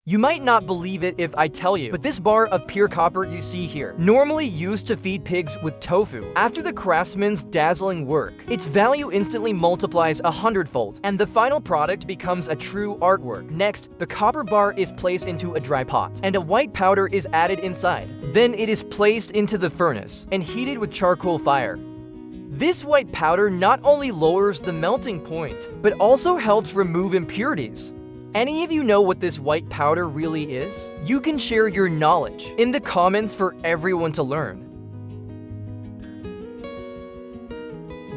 You might not believe it if I tell you, but this bar of pure copper you see here, normally used to feed pigs with tofu. After the craftsman's dazzling work, its value instantly multiplies 100-fold, and the final product becomes a true artwork. Next, the copper bar is placed into a dry pot, and a white powder is added inside. Then it is placed into the furnace and heated with charcoal fire. This white powder not only lowers the melting point, but also helps remove impurities. Any of you know what this white powder really is? You can share your knowledge in the comments for everyone to learn.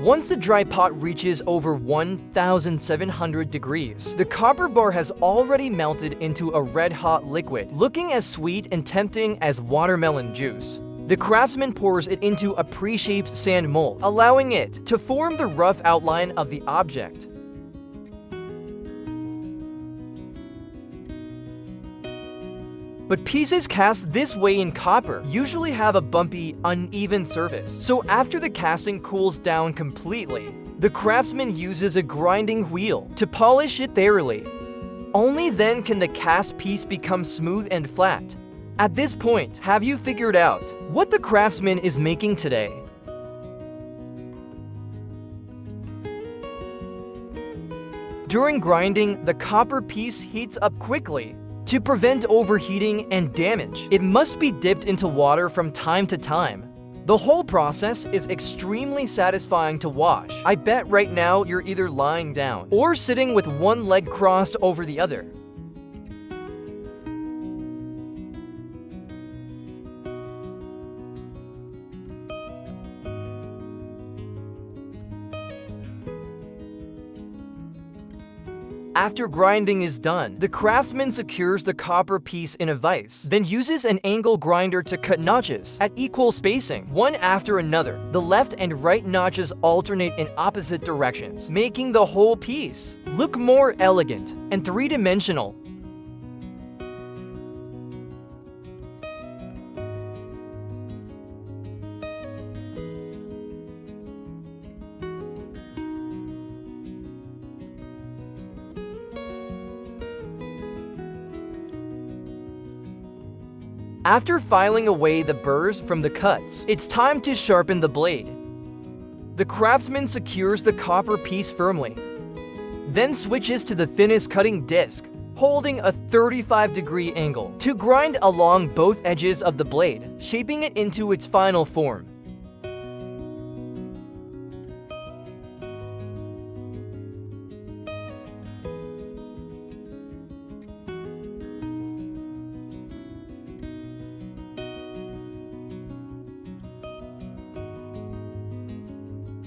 Once the dry pot reaches over 1,700 degrees, the copper bar has already melted into a red-hot liquid, looking as sweet and tempting as watermelon juice. The craftsman pours it into a pre-shaped sand mold, allowing it to form the rough outline of the object. But pieces cast this way in copper usually have a bumpy, uneven surface. So after the casting cools down completely, the craftsman uses a grinding wheel to polish it thoroughly. Only then can the cast piece become smooth and flat. At this point, have you figured out what the craftsman is making today? During grinding, the copper piece heats up quickly. To prevent overheating and damage, it must be dipped into water from time to time. The whole process is extremely satisfying to watch. I bet right now you're either lying down or sitting with one leg crossed over the other. After grinding is done, the craftsman secures the copper piece in a vise, then uses an angle grinder to cut notches at equal spacing, one after another. The left and right notches alternate in opposite directions, making the whole piece look more elegant and three-dimensional. After filing away the burrs from the cuts, it's time to sharpen the blade. The craftsman secures the copper piece firmly, then switches to the thinnest cutting disc, holding a 35-degree angle, to grind along both edges of the blade, shaping it into its final form.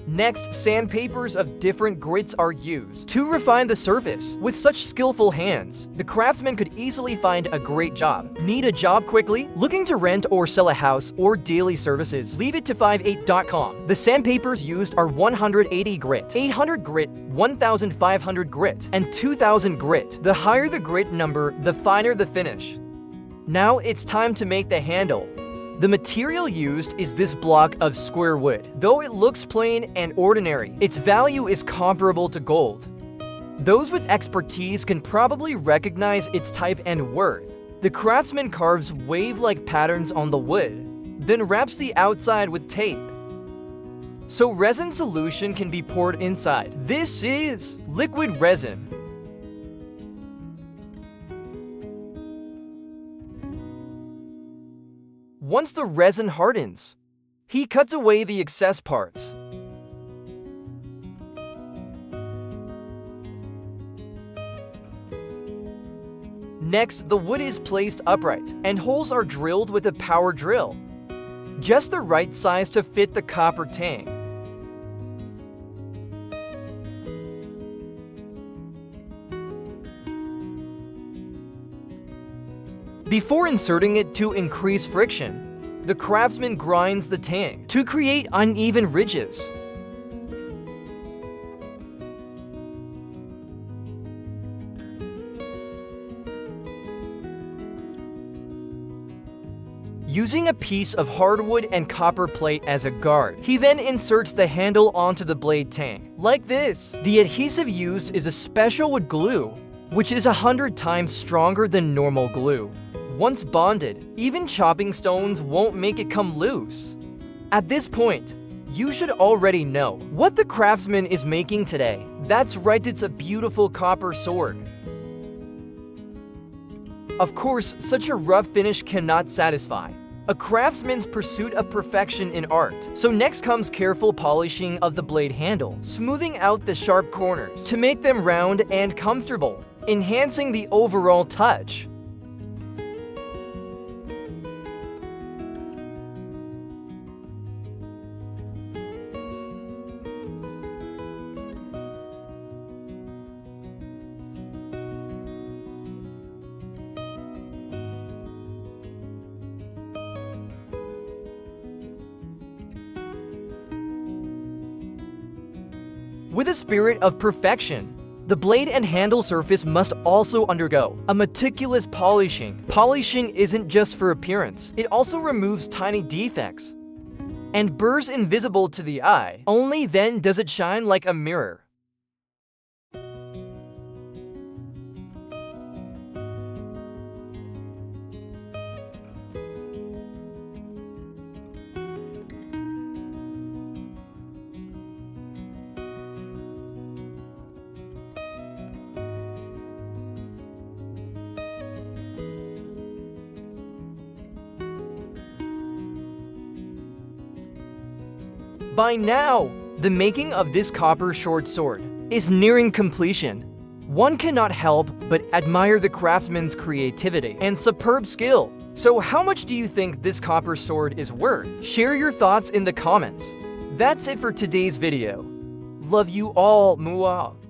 Next, sandpapers of different grits are used to refine the surface. With such skillful hands, the craftsman could easily find a great job. Need a job quickly? Looking to rent or sell a house or daily services? Leave it to 58.com. The sandpapers used are 180 grit, 800 grit, 1500 grit, and 2000 grit. The higher the grit number, the finer the finish. Now it's time to make the handle. The material used is this block of square wood. Though it looks plain and ordinary, its value is comparable to gold. Those with expertise can probably recognize its type and worth. The craftsman carves wave-like patterns on the wood, then wraps the outside with tape, so resin solution can be poured inside. This is liquid resin. Once the resin hardens, he cuts away the excess parts. Next, the wood is placed upright, and holes are drilled with a power drill, just the right size to fit the copper tang. Before inserting it to increase friction, the craftsman grinds the tang to create uneven ridges. Using a piece of hardwood and copper plate as a guard, he then inserts the handle onto the blade tang. Like this, the adhesive used is a special wood glue. which is 100 times stronger than normal glue. Once bonded, even chopping stones won't make it come loose. At this point, you should already know what the craftsman is making today. That's right, it's a beautiful copper sword. Of course, such a rough finish cannot satisfy a craftsman's pursuit of perfection in art. So next comes careful polishing of the blade handle, smoothing out the sharp corners to make them round and comfortable, enhancing the overall touch. With a spirit of perfection, the blade and handle surface must also undergo a meticulous polishing. Polishing isn't just for appearance, it also removes tiny defects and burrs invisible to the eye. Only then does it shine like a mirror. By now, the making of this copper short sword is nearing completion. One cannot help but admire the craftsman's creativity and superb skill. So how much do you think this copper sword is worth? Share your thoughts in the comments. That's it for today's video. Love you all, Mua.